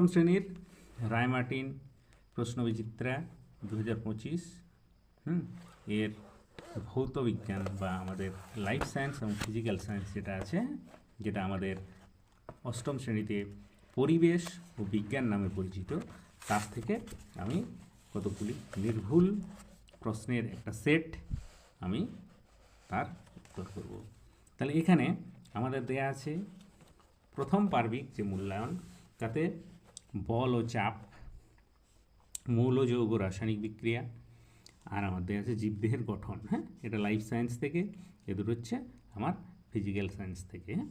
অষ্টম শ্রেণীর রায়মার্টিন প্রশ্নবিচিত্রা 2025 এর ভৌত বিজ্ঞান বা আমাদের লাইফ সায়েন্স এবং ফিজিক্যাল সায়েন্স যেটা আছে, যেটা আমাদের অষ্টম শ্রেণীতে পরিবেশ ও বিজ্ঞান নামে পরিচিত, তার থেকে আমি কতগুলি নির্ভুল প্রশ্নের একটা সেট আমি তার উত্তর করব। তাহলে এখানে আমাদের দেয়া আছে প্রথম পার্বিক যে মূল্যায়ন, তাতে বল ও চাপ, মৌল যৌগ রাসায়নিক বিক্রিয়া, আর আমার দেওয়া আছে জীবদেহের গঠন। হ্যাঁ, এটা লাইফ সায়েন্স থেকে, এ দুটো হচ্ছে আমার ফিজিক্যাল সায়েন্স থেকে। হ্যাঁ,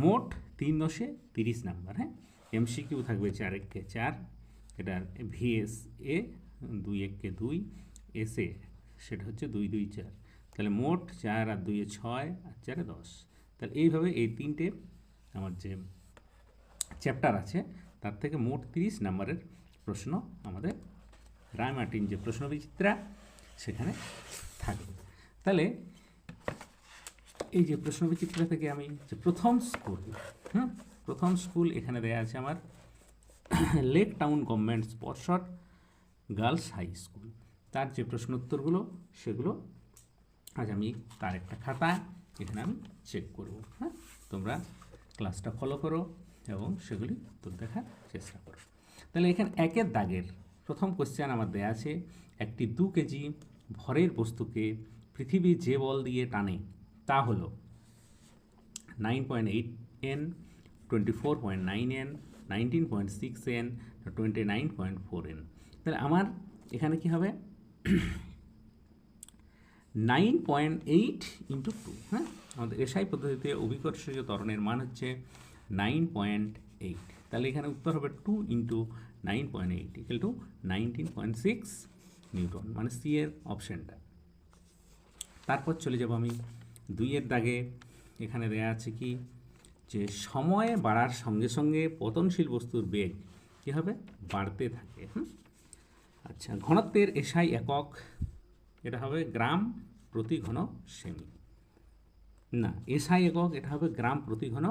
মোট 3-30 নাম্বার। হ্যাঁ, এমসিকিউ থাকবে 4-1-কে 4, এটা ভিএস এ 2-1-কে 2, এসে সেটা হচ্ছে 2-2-4, তাহলে মোট 4 আর 2-এ 6 আর 4-এ 10। তাহলে এইভাবে এই তিনটে আমার যে চ্যাপ্টার আছে তার থেকে মোট 30 নাম্বারের প্রশ্ন আমাদের রায়মার্টিন যে প্রশ্নবিচিত্রা সেখানে থাকবে। তাহলে এই যে প্রশ্নবিচিত্রা থেকে আমি যে প্রথম স্কুল এখানে দেয়া আছে আমার lake town government sponsored girls high school. তার যে প্রশ্নোত্তরগুলো সেগুলো আজ আমি তার একটা খাতা এখানে আমি চেক করব। হ্যাঁ, তোমরা ক্লাসটা ফলো করো এবং সেগুলি উত্তর দেখার চেষ্টা করো। তাহলে এখানে একের দাগের প্রথম কোশ্চেন আমার দেয়া আছে, একটি 2 কেজি ভরের বস্তুকে পৃথিবী যে বল দিয়ে টানে তা হলো 9.8 N, 24.9 N, 19.6 N, 29.4 N। তাহলে আমার এখানে কি হবে 9.8 × 2। হ্যাঁ, আমাদের এসআই পদ্ধতিতে অভিকর্ষীয় ত্বরণের মান হচ্ছে 9.8। তাহলে এখানে উত্তর হবে 2 × 9.8 = 19.6 নিউটন, মানে সি এর অপশানটা। তারপর চলে যাব আমি 2-এর দাগে। এখানে দেয়া আছে কি, যে সময় বাড়ার সঙ্গে সঙ্গে পতনশীল বস্তুর বেগ কী হবে, বাড়তে থাকে। আচ্ছা, ঘনত্বের এসআই একক এটা হবে গ্রাম প্রতি ঘন সেমি, না এসআই একক এটা হবে গ্রাম প্রতি ঘন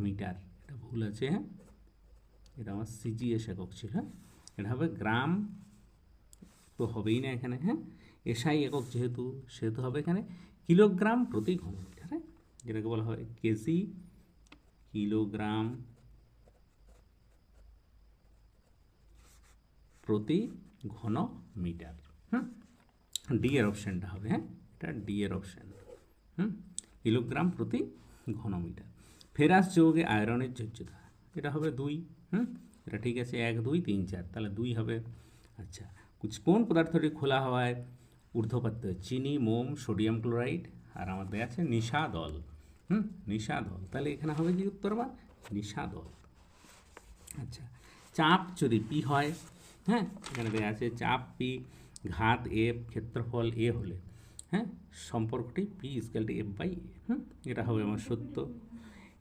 মিটার, এটা ভুল আছে। হ্যাঁ, এটা আমার সিজিএস একক ছিল, এটা হবে গ্রাম, তো হবেই না এখানে। হ্যাঁ, এসআই একক সেহেতু হবে এখানে কিলোগ্রাম প্রতি ঘন মিটার। হ্যাঁ, যেটাকে বলা হয় কেজি কিলোগ্রাম প্রতি ঘন মিটার। ডি এর অপশানটা হবে। হ্যাঁ, এটা ডি এর অপশান। কিলোগ্রাম প্রতি ঘন মিটার। ফেরাস যৌগে আয়রনের যোজ্যতা এটা হবে 2। এটা ঠিক আছে, 1 2 3 4, তাহলে 2 হবে। আচ্ছা, কোন পদার্থটি খোলা হওয়ায় ঊর্ধ্বপাত্র, চিনি, মোম, সোডিয়াম ক্লোরাইড, আর আমাদের আছে নিশাদল। নিশাদল, তাহলে এখানে হবে কি উত্তর বা নিশাদল। আচ্ছা, চাপ যদি পি হয়, হ্যাঁ এখানে দেওয়া আছে চাপ পি, ঘাত এফ, ক্ষেত্রফল এ হলে, হ্যাঁ সম্পর্কটি পি = F/A। এটা হবে আমার সত্য।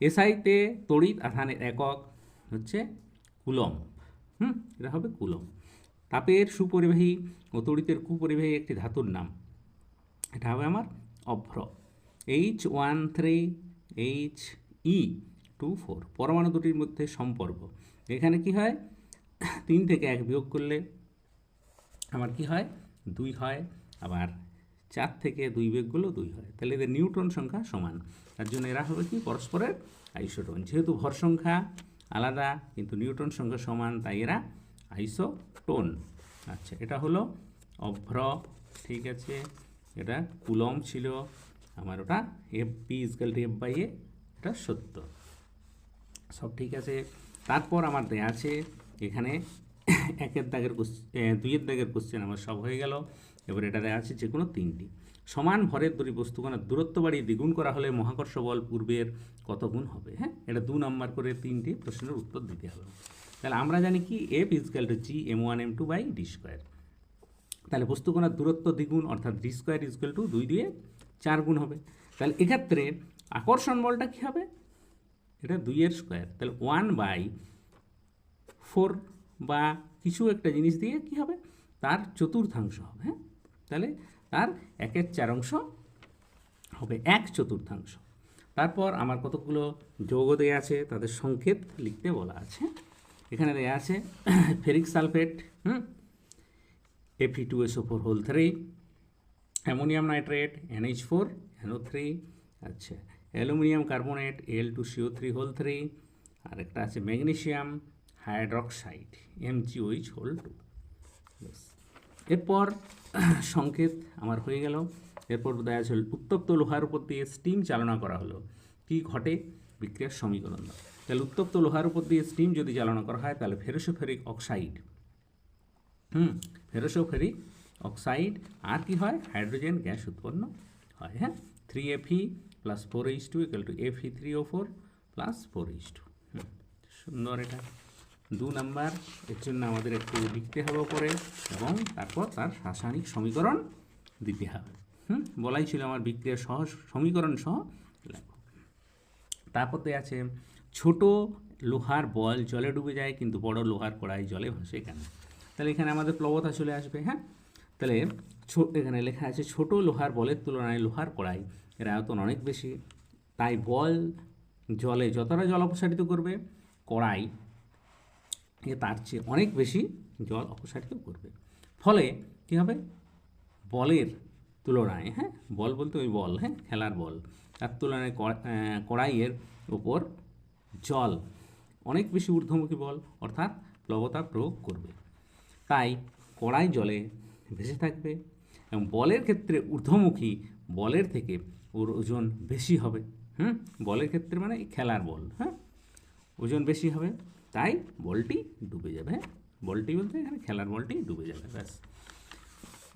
এসআইতে তড়িৎ আধানের একক হচ্ছে কুলম্ব। এটা হবে কুলম্ব। তাপের সুপরিবাহী ও তড়িতের কুপরিবাহী একটি ধাতুর নাম, এটা হবে আমার অভ্র। H13He24 পরমাণু দুটির মধ্যে সম্পর্ক, এখানে কি হয় 3 থেকে 1 বিয়োগ করলে আমার কি হয় 2 হয়, আবার 4 থেকে 2 বিয়োগ করলেও 2 হয়। তাহলে এদের নিউট্রন সংখ্যা সমান, তার জন্য এরা হবে কি পরস্পরের আইসোটোন। যেহেতু ভর সংখ্যা আলাদা কিন্তু নিউট্রন সংখ্যা সমান, তাই এরা আইসোটোন। আচ্ছা, এটা হলো অভ্র, ঠিক আছে। এটা কুলম্ব ছিল আমার, ওটা P = F/A, এটা সত্য, সব ঠিক আছে। তারপর আমার দেয়া আছে এখানে 2-এর দাগের কোশ্চেন আমার সব হয়ে গেল। এবার এটা দেওয়া আছে যে কোনো 3টি সমান ভরের দুটি বস্তুকণার দূরত্ব বাড়িয়ে দ্বিগুণ করা হলে মহাকর্ষ বল পূর্বের কত গুণ হবে। হ্যাঁ, এটা 2 নম্বর করে 3টি প্রশ্নের উত্তর দিতে হবে। তাহলে আমরা জানি কি F = G(m1m2/d²). তাহলে বস্তুকণার দূরত্ব দ্বিগুণ অর্থাৎ d² = 2 দিয়ে 4 গুণ হবে। তাহলে এক্ষেত্রে আকর্ষণ বলটা কী হবে, এটা 2-এর স্কোয়ার, তাহলে 1/4 বা কিছু একটা জিনিস দিয়ে কি হবে তার চতুর্থাংশ হবে। হ্যাঁ, তাহলে তার 1/4 অংশ হবে 1/4। তারপর আমার কতগুলো যৌগ দেওয়া আছে, তাদের সংকেত লিখতে বলা আছে। এখানে দেওয়া আছে ferric sulphate, Fe2SO4 whole 3, ammonium nitrate NH4 NO3, আচ্ছা অ্যালুমিনিয়াম কার্বনেট Al2CO3 হোল 3, আর একটা আছে ম্যাগনেসিয়াম হাইড্রক্সাইড MgOH হোল 2। এরপর সংকেত আমার হয়ে গেল। এরপর দেওয়া আছে উত্তপ্ত লোহার উপর দিয়ে স্টিম চালনা করা হলো, কি ঘটে? বিক্রিয়ার সমীকরণ দাও। তাহলে উত্তপ্ত লোহার উপর দিয়ে স্টিম যদি চালনা করা হয় তাহলে ফেরোসোফেরিক অক্সাইড, ফেরোসোফেরিক অক্সাইড আর কি হয়? হাইড্রোজেন গ্যাস উৎপন্ন হয়। হ্যাঁ, 3Fe + 4H2 = Fe3O4 + 4H2। সুন্দর, এটা 2 নাম্বার। এর জন্য আমাদের একটু লিখতে হবে উপরে এবং তারপর তার রাসায়নিক সমীকরণ দিতে হবে। বলাই ছিল আমার বিক্রিয়ার সহ সমীকরণ সহ লেখো। তারপর আছে ছোট লোহার বল জলে ডুবে যায় কিন্তু বড় লোহার কড়াই জলে ভাসে কেন? তাহলে এখানে আমাদের প্লবতা চলে আসবে। হ্যাঁ, তাহলে এখানে লেখা আছে ছোট লোহার বলের তুলনায় লোহার কড়াই এর আয়তন অনেক বেশি, তাই বল জলে যতটা জল অপসারিত করবে কড়াই তার চেয়ে অনেক বেশি জল অপসারিত করবে। ফলে কী হবে? বলের তুলনায়, হ্যাঁ বল বলতে ওই বল, হ্যাঁ খেলার বল, তার তুলনায় কড়াইয়ের উপর জল অনেক বেশি ঊর্ধ্বমুখী বল অর্থাৎ প্লবতা প্রয়োগ করবে, তাই কড়াই জলে ভেসে থাকবে এবং বলের ক্ষেত্রে ঊর্ধ্বমুখী বলের থেকে ওর ওজন বেশি হবে। বলের ক্ষেত্রে মানে খেলার বল, হ্যাঁ ওজন বেশি হবে, তাই বলটি ডুবে যাবে। হ্যাঁ, বলটি বলতে এখানে খেলার বলটি ডুবে যাবে। ব্যাস,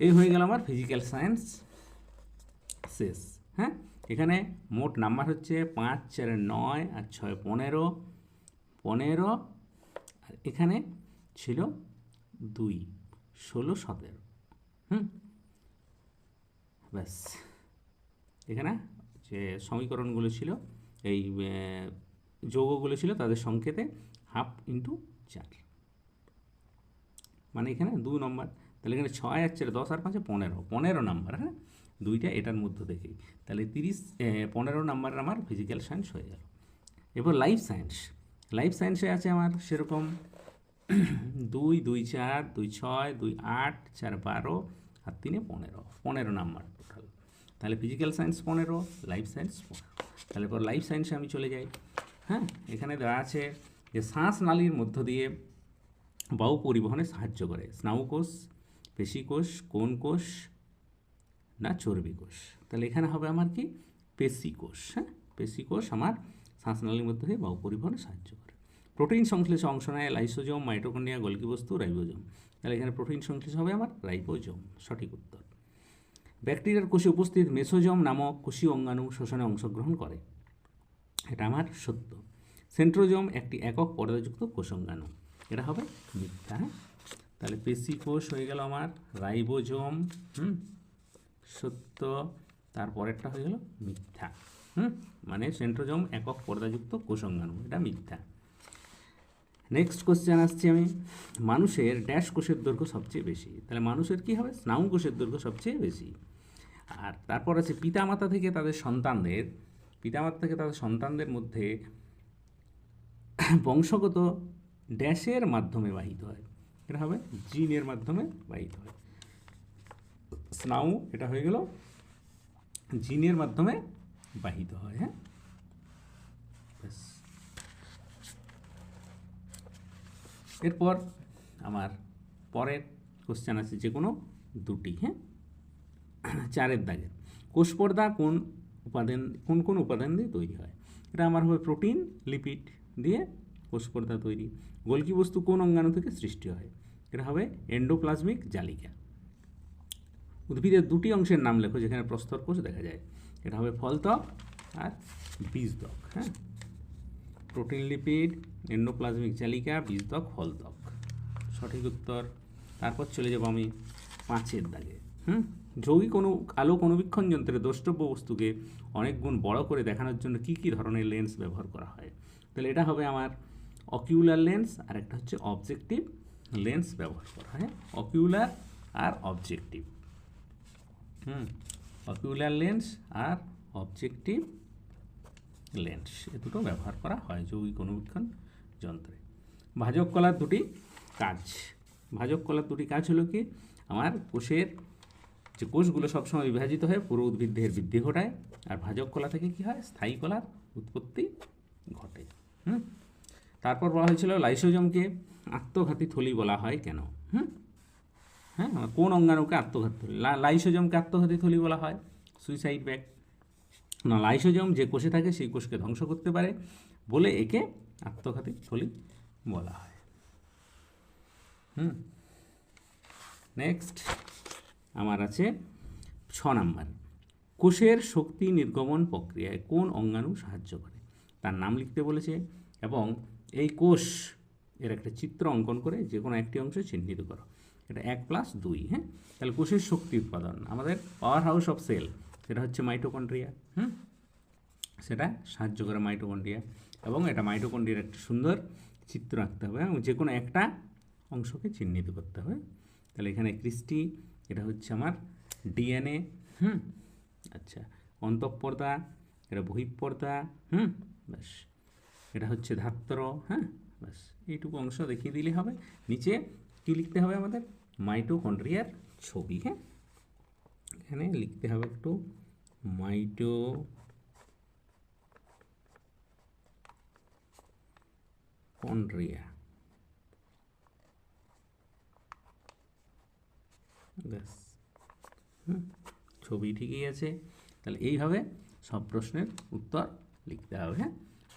এই হয়ে গেল আমার ফিজিক্যাল সায়েন্স শেষ। হ্যাঁ, এখানে মোট নাম্বার হচ্ছে 5, 4, 9 আর 6, 15, আর এখানে ছিল 2, 16, 17। ব্যাস, এখানে যে সমীকরণগুলো ছিল, এই যৌগগুলো ছিল তাদের সংকেতে 1/2 × 4, মানে এখানে 2 নম্বর। তাহলে এখানে 6 আর 4, 10 আর 5, 15 নাম্বার। হ্যাঁ, 2টা এটার মধ্যে থেকেই, তাহলে 15 নাম্বারের আমার ফিজিক্যাল সায়েন্স হয়ে গেল। এরপর লাইফ সায়েন্স। লাইফ সায়েন্সে আছে আমার সেরকম 2, 2, 4, 2, 6, 2, 8, 4, 12 আর 3, 15 নাম্বার টোটাল। তাহলে ফিজিক্যাল সায়েন্স 15, লাইফ সায়েন্স 15। তাহলে এরপর লাইফ সায়েন্সে আমি চলে যাই। হ্যাঁ, এখানে দেওয়া আছে যে শ্বাসনালীর মধ্য দিয়ে বায়ু পরিবহনে সাহায্য করে স্নায়ুকোষ, পেশিকোষ, কোন কোষ না চর্বি কোষ। তাহলে এখানে হবে আমার কি? পেশিকোষ। হ্যাঁ, পেশিকোষ আমার শ্বাসনালীর মধ্যে দিয়ে বায়ু পরিবহনে সাহায্য করে। প্রোটিন সংশ্লেষে অংশ নেয় লাইসোজোম, মাইটোকন্ড্রিয়া, গোলকি বস্তু, রাইবোজোম। তাহলে এখানে প্রোটিন সংশ্লেষ হবে আমার রাইবোজোম, সঠিক উত্তর। ব্যাকটেরিয়ার কোষে উপস্থিত মেসোজোম নামক কোষীয় অঙ্গাণু শোষণে অংশগ্রহণ করে, এটা আমার সত্য। সেন্ট্রোজোম একটি একক পর্দাযুক্ত কোষাঙ্গাণু, এটা হবে মিথ্যা। তাহলে পেশিকোষ হয়ে গেল আমার, রাইবোজোম সত্য, তারপরেরটা হয়ে গেল মিথ্যা। মানে সেন্ট্রোজোম একক পর্দাযুক্ত কোষাঙ্গাণু, এটা মিথ্যা। নেক্সট কোশ্চেন আসছি আমি, মানুষের ড্যাশ কোষের দৈর্ঘ্য সবচেয়ে বেশি? তাহলে মানুষের কি হবে? স্নায়ু কোষের দৈর্ঘ্য সবচেয়ে বেশি। আর তারপর আছে পিতামাতা থেকে তাদের সন্তানদের মধ্যে বংশগত ড্যাশের মাধ্যমে বাহিত হয়, এটা হবে জিনের মাধ্যমে বাহিত হয়। স্নায়ু এটা হয়ে গেল জিনের মাধ্যমে বাহিত হয়। হ্যাঁ, এরপর আমার পরের কোশ্চেন আছে যে কোনো 2টি। হ্যাঁ, 4 দাগের কোষপর্দা কোন উপাদান দিয়ে তৈরি হয়? এটা আমার হবে প্রোটিন, লিপিড দিয়ে কোষপর্দা তৈরি। গোলকি বস্তু কোন অঙ্গাণু থেকে সৃষ্টি হয়? এটা হবে এন্ডোপ্লাজমিক জালিকা। উদ্ভিদের 2টি অংশের নাম লেখো যেখানে প্রস্তর কোষ দেখা যায়। এটা হবে ফলত্বক আর বীজত্বক। হ্যাঁ, প্রোটিন, লিপিড, এন্ডোপ্লাজমিক জালিকা, বীজত্বক, ফলত্বক, সঠিক উত্তর। তারপর চলে যাব আমি 5 দাগে। যৌগিক আলোক অনুবীক্ষণ যন্ত্রে দ্রষ্টব্য বস্তুকে অনেক গুণ বড় করে দেখানোর জন্য কী কী ধরনের লেন্স ব্যবহার করা হয়? তাহলে এটা হবে আমার অকিউলার লেন্স, আর একটা হচ্ছে অবজেক্টিভ লেন্স ব্যবহার করা হয়। অকিউলার আর অবজেক্টিভ, অকিউলার লেন্স আর অবজেক্টিভ লেন্স, এ দুটো ব্যবহার করা হয় যৌগিক অনুবীক্ষণ যন্ত্রে। ভাজক কলার দুটি কাজ। ভাজক কলার দুটি কাজ হলো কি, আমার কোষের যে কোষগুলো সবসময় বিভাজিত হয়ে পুরো উদ্ভিদের বৃদ্ধি ঘটায়, আর ভাজক কলা থেকে কি হয়, স্থায়ী কলার উৎপত্তি ঘটে। তারপর বলা হয়েছিল লাইসোজোমকে আত্মঘাতী থলি বলা হয় কেন? হ্যাঁ, কোন অঙ্গাণুকে আত্মঘাতী থলি? লাইসোজোমকে আত্মঘাতী থলি বলা হয়, সুইসাইড ব্যাগ। না, লাইসোজোম যে কোষে থাকে সেই কোষকে ধ্বংস করতে পারে বলে একে আত্মঘাতী থলি বলা হয়। নেক্সট আমার আছে 6 নাম্বার, কোষের শক্তি নির্গমন প্রক্রিয়ায় কোন অঙ্গাণু সাহায্য করে? তার নাম লিখতে বলেছে এবং এই কোষ এর একটা চিত্র অঙ্কন করে যে কোনো একটি অংশ চিহ্নিত করো। এটা 1+2। হ্যাঁ, তাহলে কোষের শক্তি উৎপাদন, আমাদের পাওয়ার হাউস অফ সেল, সেটা হচ্ছে মাইটোকন্ড্রিয়া। সেটা সাহায্য করে মাইটোকন্ড্রিয়া, এবং এটা মাইটোকন্ড্রিয়ার একটা সুন্দর চিত্র আঁকতে হবে এবং যে কোনো একটা অংশকে চিহ্নিত করতে হবে। তাহলে এখানে ক্রিস্টি, এটা হচ্ছে আমার ডিএনএ। আচ্ছা, অন্তঃপর্দা, এটা বহিঃপর্দা। ব্যাস, এটা হচ্ছে ধাত্র। হ্যাঁ, ব্যাস এইটুকু অংশ দেখিয়ে দিলে হবে। নিচে কি লিখতে হবে আমাদের? মাইটোকন্ড্রিয়ার ছবি। হ্যাঁ, এখানে লিখতে হবে একটু মাইটোকন্ড্রিয়া। ব্যাস, ছবি ঠিকই আছে। তাহলে এইভাবে সব প্রশ্নের উত্তর লিখতে হবে। হ্যাঁ,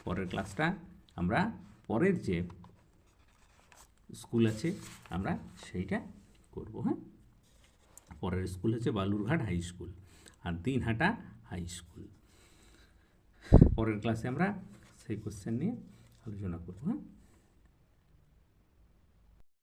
পরের ক্লাসটা আমরা পরের যে স্কুল আছে আমরা সেইটা করব। হ্যাঁ, পরের স্কুল হচ্ছে বালুরঘাট হাই স্কুল আর দিনহাটা হাই স্কুল। পরের ক্লাসে আমরা সেই কোশ্চেন নিয়ে আলোচনা করব। হ্যাঁ।